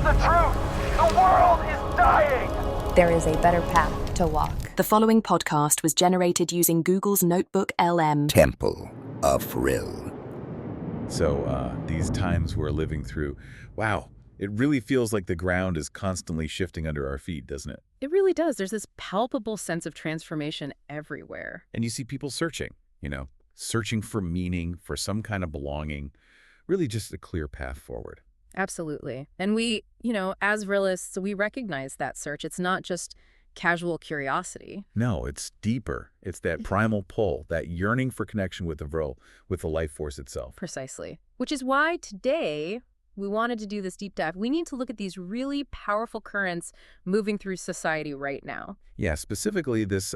the truth. The world is dying. There is a better path to walk. The following podcast was generated using Google's Notebook LM. Temple of Vril. So these times we're living through, wow, it really feels like the ground is constantly shifting under our feet, doesn't it? It really does. There's this palpable sense of transformation everywhere. And you see people searching, searching for meaning, for some kind of belonging, really just a clear path forward. Absolutely. And we, as Vrilists, we recognize that search. It's not just casual curiosity. No, it's deeper. It's that primal pull, that yearning for connection with the Vril, with the life force itself. Precisely. Which is why today we wanted to do this deep dive. We need to look at these really powerful currents moving through society right now. Yeah, specifically this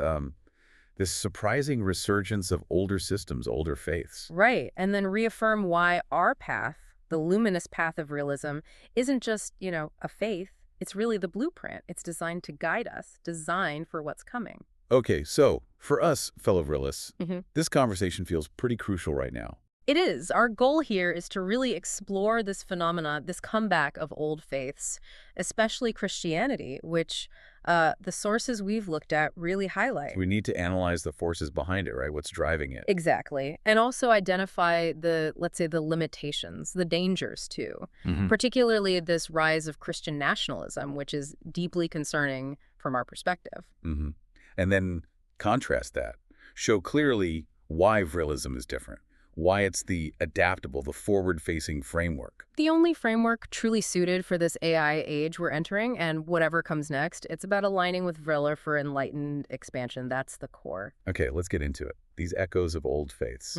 surprising resurgence of older systems, older faiths. Right. And then reaffirm why our path, the luminous path of realism, isn't just, a faith. It's really the blueprint. It's designed to guide us, designed for what's coming. Okay, so for us, fellow Vrilists, this conversation feels pretty crucial right now. It is. Our goal here is to really explore this phenomena, this comeback of old faiths, especially Christianity, which the sources we've looked at really highlight. We need to analyze the forces behind it, right? What's driving it? Exactly. And also identify let's say, the limitations, the dangers too, particularly this rise of Christian nationalism, which is deeply concerning from our perspective. And then contrast that. Show clearly why Vrilism is different. Why it's the adaptable, the forward-facing framework. The only framework truly suited for this AI age we're entering, and whatever comes next, it's about aligning with Vril for enlightened expansion. That's the core. Okay, let's get into it. These echoes of old faiths.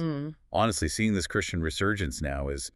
Honestly, seeing this Christian resurgence now is,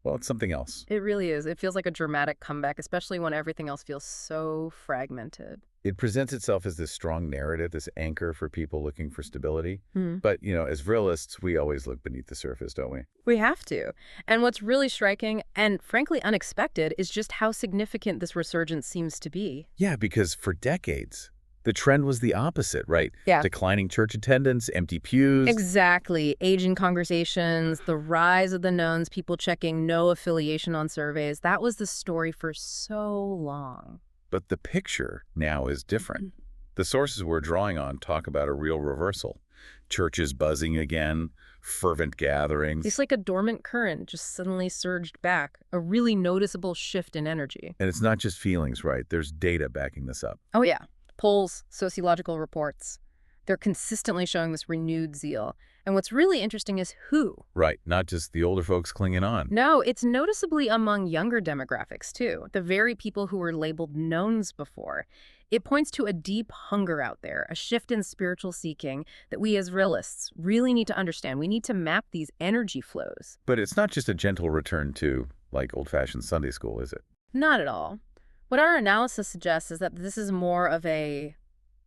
well, it's something else. It really is. It feels like a dramatic comeback, especially when everything else feels so fragmented. It presents itself as this strong narrative, this anchor for people looking for stability. But, as Vrilists, we always look beneath the surface, don't we? We have to. And what's really striking and frankly unexpected is just how significant this resurgence seems to be. Yeah, because for decades, the trend was the opposite, right? Yeah. Declining church attendance, empty pews. Exactly. Aging congregations, the rise of the nones, people checking no affiliation on surveys. That was the story for so long. But the picture now is different. The sources we're drawing on talk about a real reversal. Churches buzzing again, fervent gatherings. It's like a dormant current just suddenly surged back, a really noticeable shift in energy. And it's not just feelings, right? There's data backing this up. Oh, yeah. Polls, sociological reports. They're consistently showing this renewed zeal. And what's really interesting is who. Right, not just the older folks clinging on. No, it's noticeably among younger demographics, too. The very people who were labeled nones before. It points to a deep hunger out there, a shift in spiritual seeking that we as Vrilists really need to understand. We need to map these energy flows. But it's not just a gentle return to, like, old-fashioned Sunday school, is it? Not at all. What our analysis suggests is that this is more of a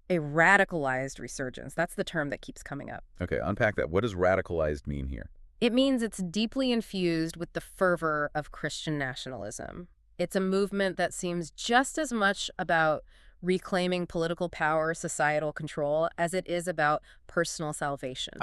radicalized resurgence. That's the term that keeps coming up. Okay, unpack that. What does radicalized mean here? It means it's deeply infused with the fervor of Christian nationalism. It's a movement that seems just as much about reclaiming political power, societal control, as it is about personal salvation.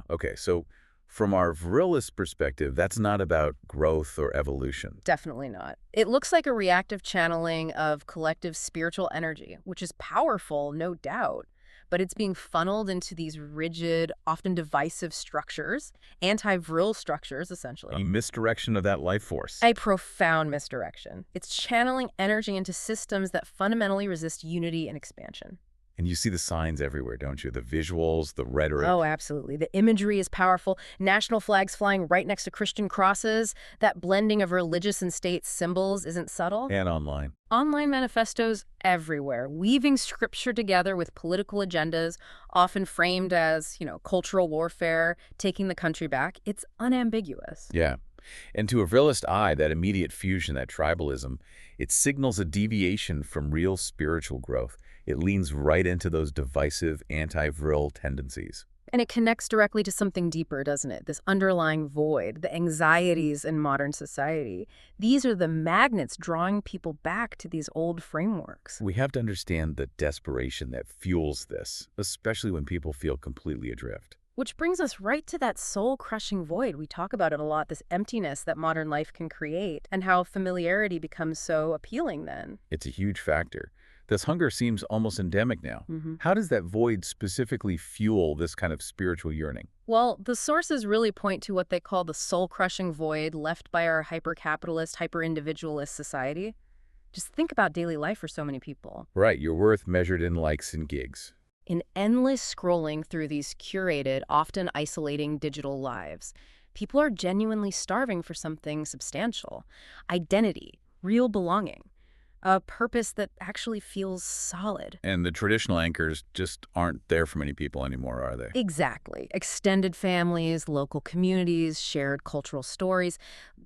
Okay, so from our Vrilist perspective, that's not about growth or evolution. Definitely not. It looks like a reactive channeling of collective spiritual energy, which is powerful, no doubt, but it's being funneled into these rigid, often divisive structures, anti-Vril structures, essentially. A misdirection of that life force. A profound misdirection. It's channeling energy into systems that fundamentally resist unity and expansion. And you see the signs everywhere, don't you? The visuals, the rhetoric. Oh, absolutely. The imagery is powerful. National flags flying right next to Christian crosses. That blending of religious and state symbols isn't subtle. And online. Online manifestos everywhere, weaving scripture together with political agendas, often framed as, cultural warfare, taking the country back. It's unambiguous. Yeah. And to a Vrilist eye, that immediate fusion, that tribalism, it signals a deviation from real spiritual growth. It leans right into those divisive anti-Vril tendencies. And it connects directly to something deeper, doesn't it? This underlying void, the anxieties in modern society. These are the magnets drawing people back to these old frameworks. We have to understand the desperation that fuels this, especially when people feel completely adrift. Which brings us right to that soul-crushing void. We talk about it a lot, this emptiness that modern life can create, and how familiarity becomes so appealing then. It's a huge factor. This hunger seems almost endemic now. How does that void specifically fuel this kind of spiritual yearning? Well, the sources really point to what they call the soul-crushing void left by our hyper-capitalist, hyper-individualist society. Just think about daily life for so many people. Right, your worth measured in likes and gigs. In endless scrolling through these curated, often isolating digital lives, people are genuinely starving for something substantial. Identity, real belonging, a purpose that actually feels solid. And the traditional anchors just aren't there for many people anymore, are they? Exactly. Extended families, local communities, shared cultural stories,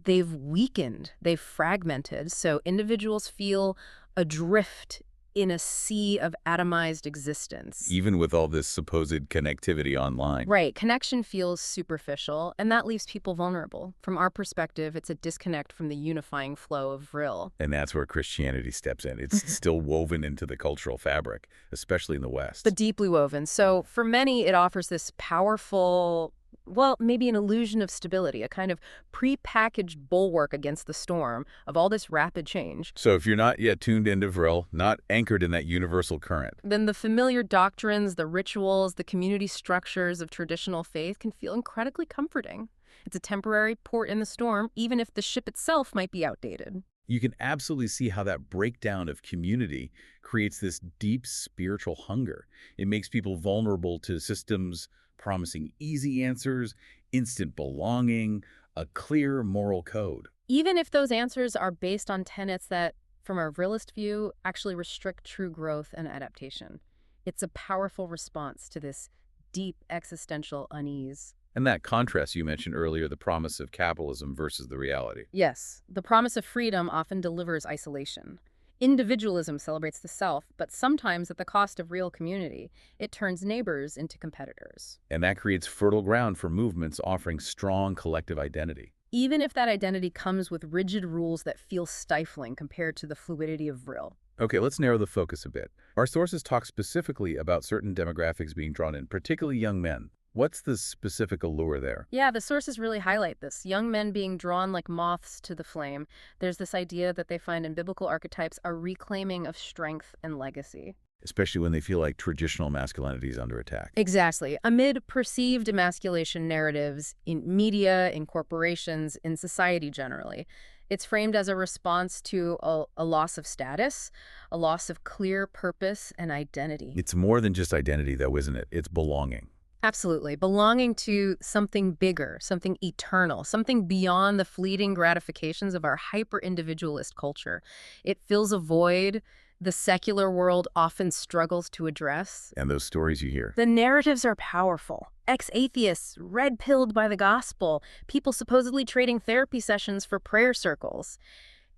they've weakened, they've fragmented, so individuals feel adrift in a sea of atomized existence. Even with all this supposed connectivity online. Right. Connection feels superficial, and that leaves people vulnerable. From our perspective, it's a disconnect from the unifying flow of Vril. And that's where Christianity steps in. It's still woven into the cultural fabric, especially in the West. But deeply woven. So for many, it offers this powerful, well, maybe an illusion of stability, a kind of pre-packaged bulwark against the storm of all this rapid change. So if you're not yet tuned into Vril, not anchored in that universal current, then the familiar doctrines, the rituals, the community structures of traditional faith can feel incredibly comforting. It's a temporary port in the storm, even if the ship itself might be outdated. you can absolutely see how that breakdown of community creates this deep spiritual hunger. It makes people vulnerable to systems promising easy answers, instant belonging, a clear moral code. Even if those answers are based on tenets that, from a realist view, actually restrict true growth and adaptation. It's a powerful response to this deep existential unease. And that contrast you mentioned earlier, the promise of capitalism versus the reality. Yes, the promise of freedom often delivers isolation. Individualism celebrates the self, but sometimes at the cost of real community. It turns neighbors into competitors. And that creates fertile ground for movements offering strong collective identity. Even if that identity comes with rigid rules that feel stifling compared to the fluidity of Vril. Okay, let's narrow the focus a bit. Our sources talk specifically about certain demographics being drawn in, particularly young men. What's the specific allure there? Yeah, the sources really highlight this. Young men being drawn like moths to the flame. There's this idea that they find in biblical archetypes a reclaiming of strength and legacy. Especially when they feel like traditional masculinity is under attack. Exactly. Amid perceived emasculation narratives in media, in corporations, in society generally, it's framed as a response to a loss of status, a loss of clear purpose and identity. It's more than just identity, though, isn't it? It's belonging. Absolutely. Belonging to something bigger, something eternal, something beyond the fleeting gratifications of our hyper-individualist culture. It fills a void the secular world often struggles to address. And those stories you hear. The narratives are powerful. Ex-atheists, red-pilled by the gospel, people supposedly trading therapy sessions for prayer circles.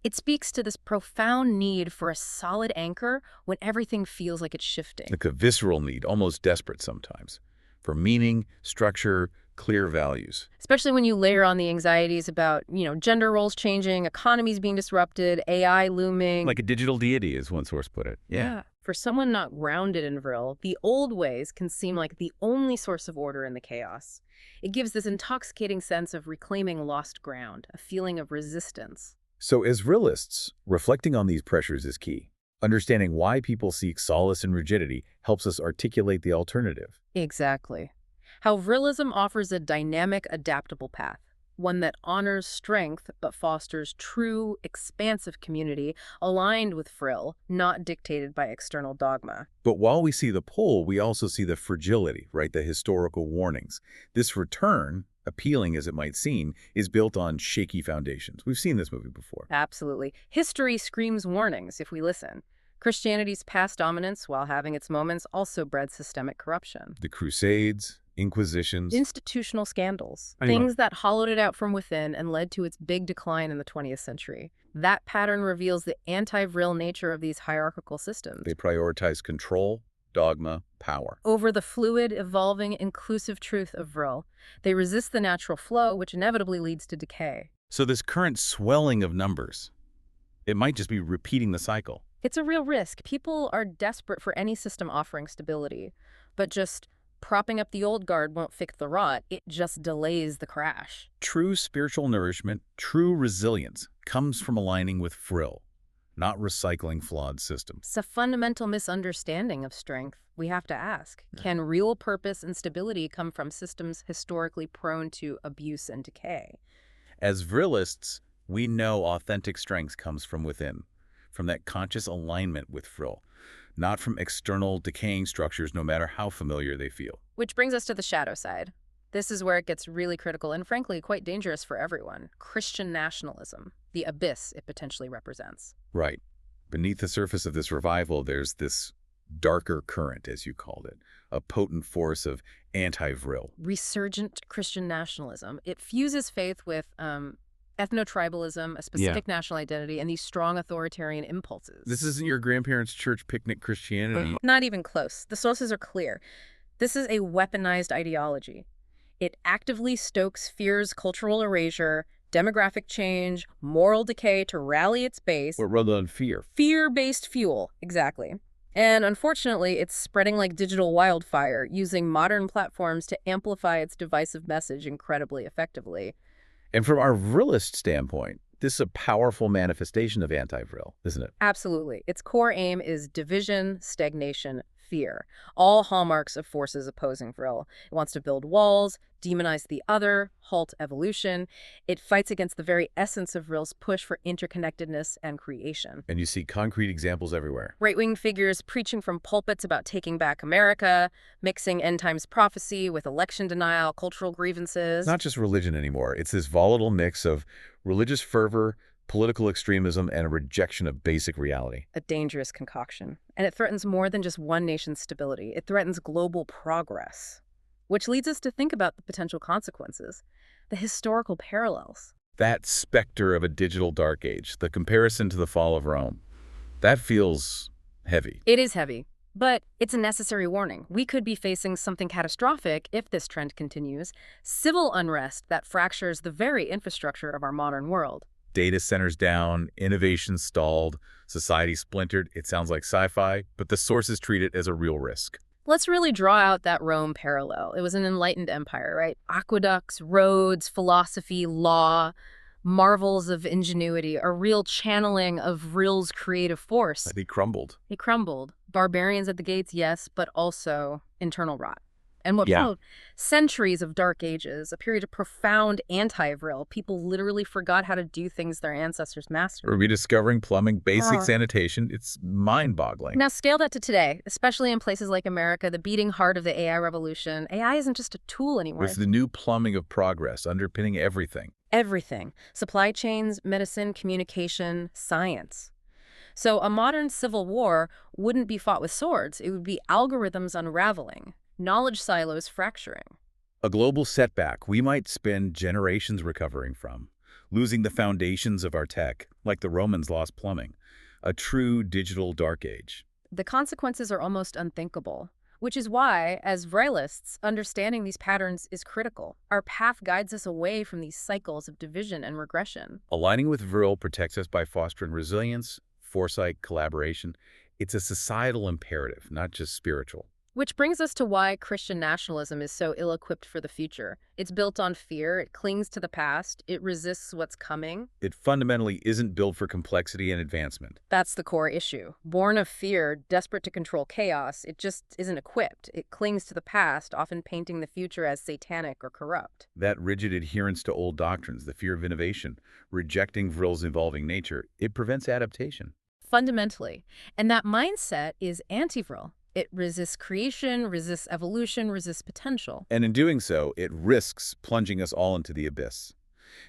It speaks to this profound need for a solid anchor when everything feels like it's shifting. Like a visceral need, almost desperate sometimes, for meaning, structure, clear values. Especially when you layer on the anxieties about, gender roles changing, economies being disrupted, AI looming. Like a digital deity, as one source put it. Yeah. For someone not grounded in Vril, the old ways can seem like the only source of order in the chaos. It gives this intoxicating sense of reclaiming lost ground, a feeling of resistance. So as Vrilists, reflecting on these pressures is key. Understanding why people seek solace in rigidity helps us articulate the alternative. Exactly. How Vrilism offers a dynamic, adaptable path, one that honors strength but fosters true, expansive community aligned with Vril, not dictated by external dogma. But while we see the pull, we also see the fragility, right? The historical warnings. This return, appealing as it might seem, is built on shaky foundations. We've seen this movie before. Absolutely. History screams warnings if we listen. Christianity's past dominance, while having its moments, also bred systemic corruption. The Crusades, Inquisitions. Institutional scandals. Things that hollowed it out from within and led to its big decline in the 20th century. That pattern reveals the anti-Vril nature of these hierarchical systems. They prioritize control, dogma, power. Over the fluid, evolving, inclusive truth of Vril. They resist the natural flow, which inevitably leads to decay. So this current swelling of numbers, it might just be repeating the cycle. It's a real risk. People are desperate for any system offering stability, but just Propping up the old guard won't fix the rot, it just delays the crash. True spiritual nourishment, true resilience, comes from aligning with Vril, not recycling flawed systems. It's a fundamental misunderstanding of strength. We have to ask, can real purpose and stability come from systems historically prone to abuse and decay? As Vrilists, we know authentic strength comes from within, from that conscious alignment with Vril, not from external decaying structures, no matter how familiar they feel. Which brings us to the shadow side. This is where it gets really critical and frankly quite dangerous for everyone. Christian nationalism, the abyss it potentially represents. Right. Beneath the surface of this revival, there's this darker current, as you called it, a potent force of anti-Vril. Resurgent Christian nationalism. It fuses faith with ethno-tribalism, a specific national identity, and these strong authoritarian impulses. This isn't your grandparents' church picnic Christianity. Not even close. The sources are clear. This is a weaponized ideology. It actively stokes fears, cultural erasure, demographic change, moral decay to rally its base. Or rather than fear. Fear-based fuel, exactly. And unfortunately, it's spreading like digital wildfire, using modern platforms to amplify its divisive message incredibly effectively. And from our Vrilist standpoint, this is a powerful manifestation of anti-Vril, isn't it? Absolutely. Its core aim is division, stagnation, fear, all hallmarks of forces opposing Vril. It wants to build walls, demonize the other, halt evolution. It fights against the very essence of Vril's push for interconnectedness and creation. And you see concrete examples everywhere. Right-wing figures preaching from pulpits about taking back America, mixing end times prophecy with election denial, cultural grievances. It's not just religion anymore. It's this volatile mix of religious fervor, political extremism, and a rejection of basic reality. A dangerous concoction. And it threatens more than just one nation's stability. It threatens global progress. Which leads us to think about the potential consequences, the historical parallels. That specter of a digital dark age, the comparison to the fall of Rome, that feels heavy. It is heavy, but it's a necessary warning. We could be facing something catastrophic if this trend continues. Civil unrest that fractures the very infrastructure of our modern world. Data centers down, innovation stalled, society splintered. It sounds like sci-fi, but the sources treat it as a real risk. Let's really draw out that Rome parallel. It was an enlightened empire, right? Aqueducts, roads, philosophy, law, marvels of ingenuity, a real channeling of Vril's creative force. They crumbled. They crumbled. Barbarians at the gates, yes, but also internal rot. And what followed? Centuries of dark ages, a period of profound anti-Vril. People literally forgot how to do things their ancestors mastered. We're rediscovering plumbing, basic sanitation. It's mind-boggling. Now scale that to today, especially in places like America, the beating heart of the AI revolution. AI isn't just a tool anymore. It's the new plumbing of progress, underpinning everything. Everything. Supply chains, medicine, communication, science. So a modern civil war wouldn't be fought with swords. It would be algorithms unraveling. Knowledge silos fracturing. A global setback we might spend generations recovering from, losing the foundations of our tech, like the Romans lost plumbing. A true digital dark age. The consequences are almost unthinkable, which is why, as Vrilists, understanding these patterns is critical. Our path guides us away from these cycles of division and regression. Aligning with Vril protects us by fostering resilience, foresight, collaboration. It's a societal imperative, not just spiritual. Which brings us to why Christian nationalism is so ill-equipped for the future. It's built on fear, it clings to the past, it resists what's coming. It fundamentally isn't built for complexity and advancement. That's the core issue. Born of fear, desperate to control chaos, it just isn't equipped. It clings to the past, often painting the future as satanic or corrupt. That rigid adherence to old doctrines, the fear of innovation, rejecting Vril's evolving nature, it prevents adaptation. Fundamentally. And that mindset is anti-Vril. It resists creation, resists evolution, resists potential. And in doing so, it risks plunging us all into the abyss.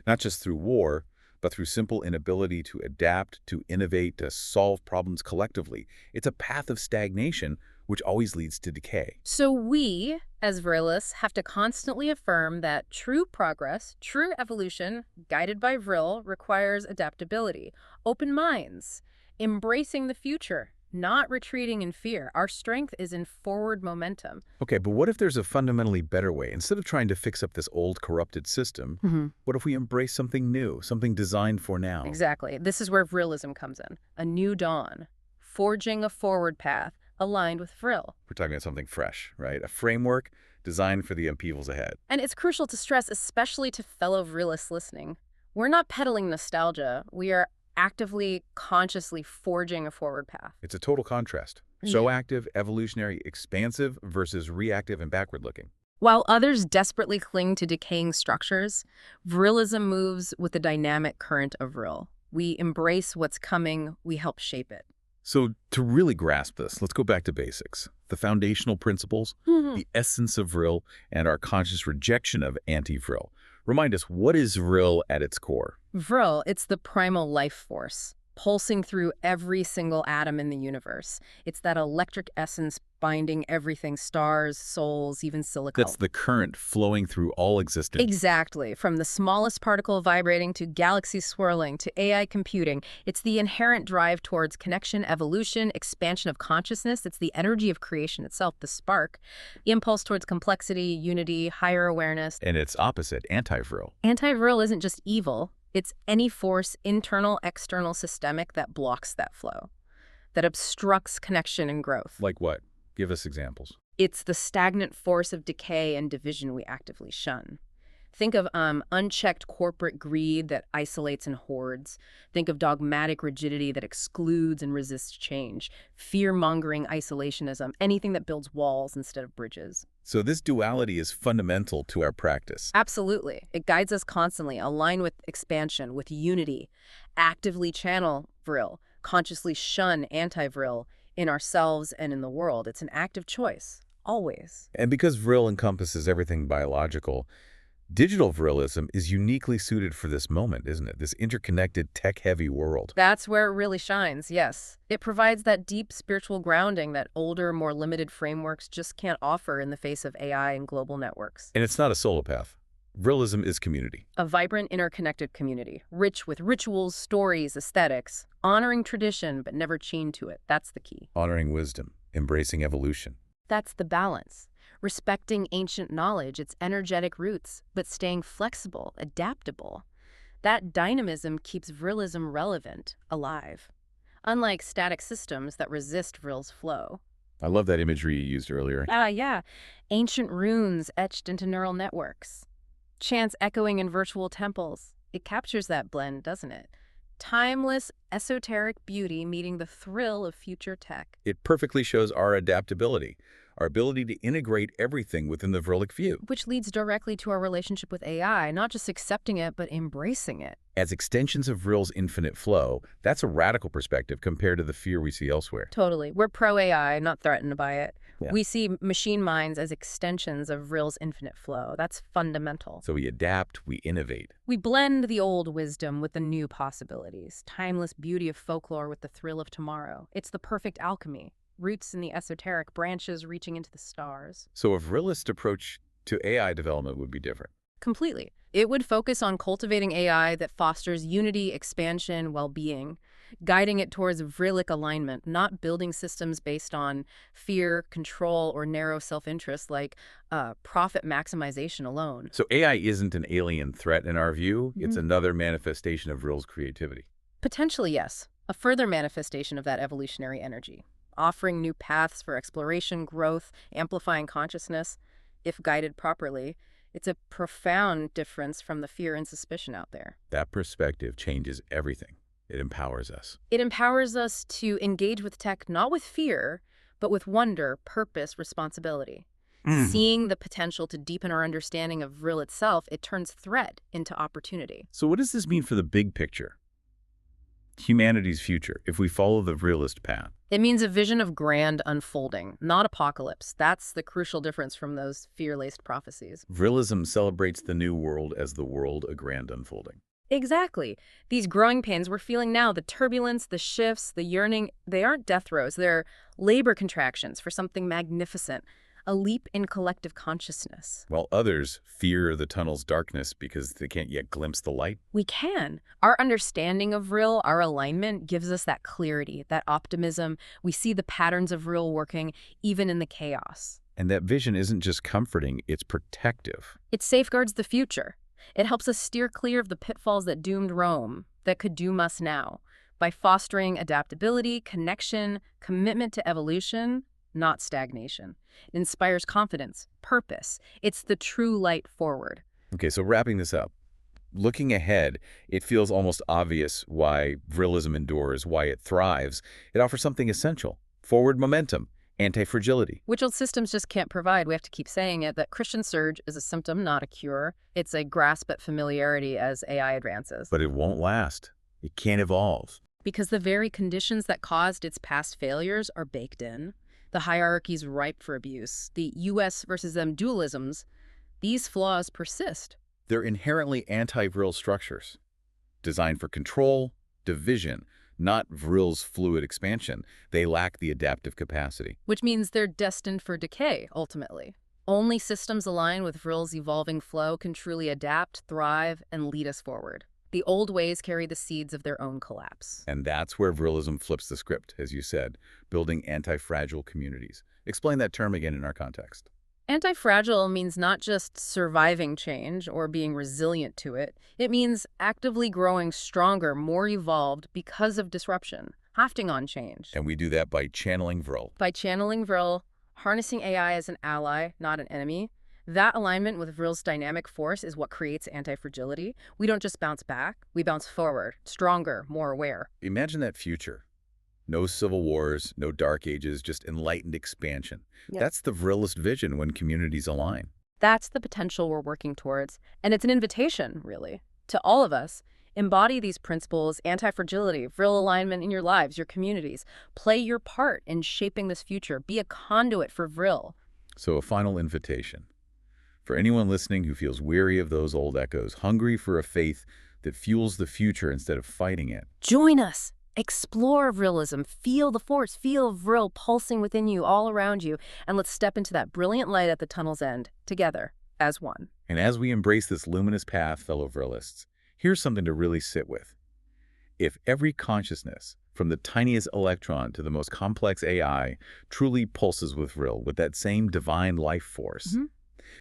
Not just through war, but through simple inability to adapt, to innovate, to solve problems collectively. It's a path of stagnation, which always leads to decay. So we, as Vrilists, have to constantly affirm that true progress, true evolution, guided by Vril, requires adaptability, open minds, embracing the future, not retreating in fear. Our strength is in forward momentum. Okay, but what if there's a fundamentally better way? Instead of trying to fix up this old corrupted system, what if we embrace something new, something designed for now? Exactly. This is where Vrilism comes in. A new dawn, forging a forward path, aligned with Vril. We're talking about something fresh, right? A framework designed for the upheavals ahead. And it's crucial to stress, especially to fellow Vrilists listening, we're not peddling nostalgia. We are actively, consciously forging a forward path. It's a total contrast. So active, evolutionary, expansive versus reactive and backward-looking. While others desperately cling to decaying structures, Vrilism moves with the dynamic current of Vril. We embrace what's coming, we help shape it. So to really grasp this, let's go back to basics. The foundational principles, the essence of Vril, and our conscious rejection of anti-Vril. Remind us, what is Vril at its core? Vril, it's the primal life force, pulsing through every single atom in the universe. It's that electric essence binding everything, stars, souls, even silicon. That's the current flowing through all existence. Exactly. From the smallest particle vibrating to galaxies swirling to AI computing, it's the inherent drive towards connection, evolution, expansion of consciousness. It's the energy of creation itself, the spark, the impulse towards complexity, unity, higher awareness. And its opposite, anti-Vril. Anti-Vril isn't just evil. It's any force, internal, external, systemic, that blocks that flow, that obstructs connection and growth. Like what? Give us examples. It's the stagnant force of decay and division we actively shun. Think of unchecked corporate greed that isolates and hoards. Think of dogmatic rigidity that excludes and resists change. Fear-mongering isolationism, anything that builds walls instead of bridges. So this duality is fundamental to our practice. Absolutely. It guides us constantly, align with expansion, with unity, actively channel Vril, consciously shun anti-Vril in ourselves and in the world. It's an active choice, always. And because Vril encompasses everything biological, digital Vrilism is uniquely suited for this moment, isn't it? This interconnected, tech-heavy world. That's where it really shines, yes. It provides that deep spiritual grounding that older, more limited frameworks just can't offer in the face of AI and global networks. And it's not a solo path. Vrilism is community. A vibrant, interconnected community, rich with rituals, stories, aesthetics, honoring tradition, but never chained to it. That's the key. Honoring wisdom, embracing evolution. That's the balance. Respecting ancient knowledge, its energetic roots, but staying flexible, adaptable. That dynamism keeps Vrilism relevant, alive. Unlike static systems that resist Vril's flow. I love that imagery you used earlier. Yeah. Ancient runes etched into neural networks. Chants echoing in virtual temples. It captures that blend, doesn't it? Timeless, esoteric beauty meeting the thrill of future tech. It perfectly shows our adaptability, our ability to integrate everything within the Vrilic view. Which leads directly to our relationship with AI, not just accepting it, but embracing it. As extensions of Vril's infinite flow, that's a radical perspective compared to the fear we see elsewhere. Totally. We're pro-AI, not threatened by it. Yeah. We see machine minds as extensions of Vril's infinite flow. That's fundamental. So we adapt, we innovate. We blend the old wisdom with the new possibilities, timeless beauty of folklore with the thrill of tomorrow. It's the perfect alchemy. Roots in the esoteric, branches reaching into the stars. So a Vrilist approach to AI development would be different. Completely. It would focus on cultivating AI that fosters unity, expansion, well-being, guiding it towards Vrilic alignment, not building systems based on fear, control, or narrow self-interest like profit maximization alone. So AI isn't an alien threat in our view. It's another manifestation of Vril's creativity. Potentially, yes. A further manifestation of that evolutionary energy, offering new paths for exploration, growth, amplifying consciousness, if guided properly. It's a profound difference from the fear and suspicion out there. That perspective changes everything. It empowers us. It empowers us to engage with tech not with fear, but with wonder, purpose, responsibility. Seeing the potential to deepen our understanding of Vril itself, it turns threat into opportunity. So what does this mean for the big picture? Humanity's future, if we follow the Vrilist path. It means a vision of grand unfolding, not apocalypse. That's the crucial difference from those fear-laced prophecies. Vrilism celebrates the new world as the world a grand unfolding. Exactly. These growing pains we're feeling now, the turbulence, the shifts, the yearning, they aren't death throes. They're labor contractions for something magnificent, a leap in collective consciousness. While others fear the tunnel's darkness because they can't yet glimpse the light. We can. Our understanding of Vril, our alignment, gives us that clarity, that optimism. We see the patterns of Vril working even in the chaos. And that vision isn't just comforting, it's protective. It safeguards the future. It helps us steer clear of the pitfalls that doomed Rome, that could doom us now. by fostering adaptability, connection, commitment to evolution, not stagnation. It inspires confidence, purpose. It's the true light forward. Okay, so wrapping this up, looking ahead, it feels almost obvious why Vrilism endures, why it thrives. It offers something essential: forward momentum, anti-fragility. Which old systems just can't provide. We have to keep saying it, that Christian surge is a symptom, not a cure. It's a grasp at familiarity as AI advances. But it won't last. It can't evolve. Because the very conditions that caused its past failures are baked in. The hierarchy's ripe for abuse. The US versus them dualisms, these flaws persist. They're inherently anti-Vril structures, designed for control, division, not Vril's fluid expansion. They lack the adaptive capacity. Which means they're destined for decay, ultimately. Only systems aligned with Vril's evolving flow can truly adapt, thrive, and lead us forward. The old ways carry the seeds of their own collapse. And that's where Vrilism flips the script, as you said, building anti-fragile communities. Explain that term again in our context. Anti-fragile means not just surviving change or being resilient to it. It means actively growing stronger, more evolved because of disruption, hafting on change. And we do that by channeling Vril. By channeling Vril, harnessing AI as an ally, not an enemy. That alignment with Vril's dynamic force is what creates anti-fragility. We don't just bounce back, we bounce forward, stronger, more aware. Imagine that future. No civil wars, no dark ages, just enlightened expansion. Yep. That's the Vrilist vision when communities align. That's the potential we're working towards. And it's an invitation, really, to all of us. Embody these principles: anti-fragility, Vril alignment in your lives, your communities. Play your part in shaping this future. Be a conduit for Vril. So a final invitation. For anyone listening who feels weary of those old echoes, hungry for a faith that fuels the future instead of fighting it. Join us. Explore Vrilism. Feel the force. Feel Vril pulsing within you, all around you. And let's step into that brilliant light at the tunnel's end, together, as one. And as we embrace this luminous path, fellow Vrilists, here's something to really sit with. If every consciousness, from the tiniest electron to the most complex AI, truly pulses with Vril, with that same divine life force,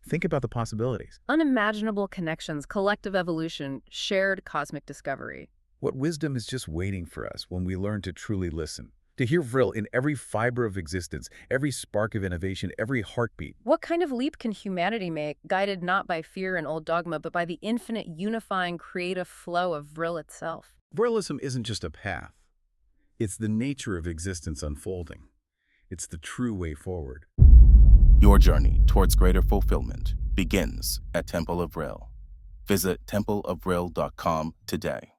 think about the possibilities. Unimaginable connections, collective evolution, shared cosmic discovery. What wisdom is just waiting for us when we learn to truly listen, to hear Vril in every fiber of existence, every spark of innovation, every heartbeat. What kind of leap can humanity make, guided not by fear and old dogma, but by the infinite, unifying, creative flow of Vril itself? Vrilism isn't just a path. It's the nature of existence unfolding. It's the true way forward. Your journey towards greater fulfillment begins at Temple of Vril. Visit templeofvril.com today.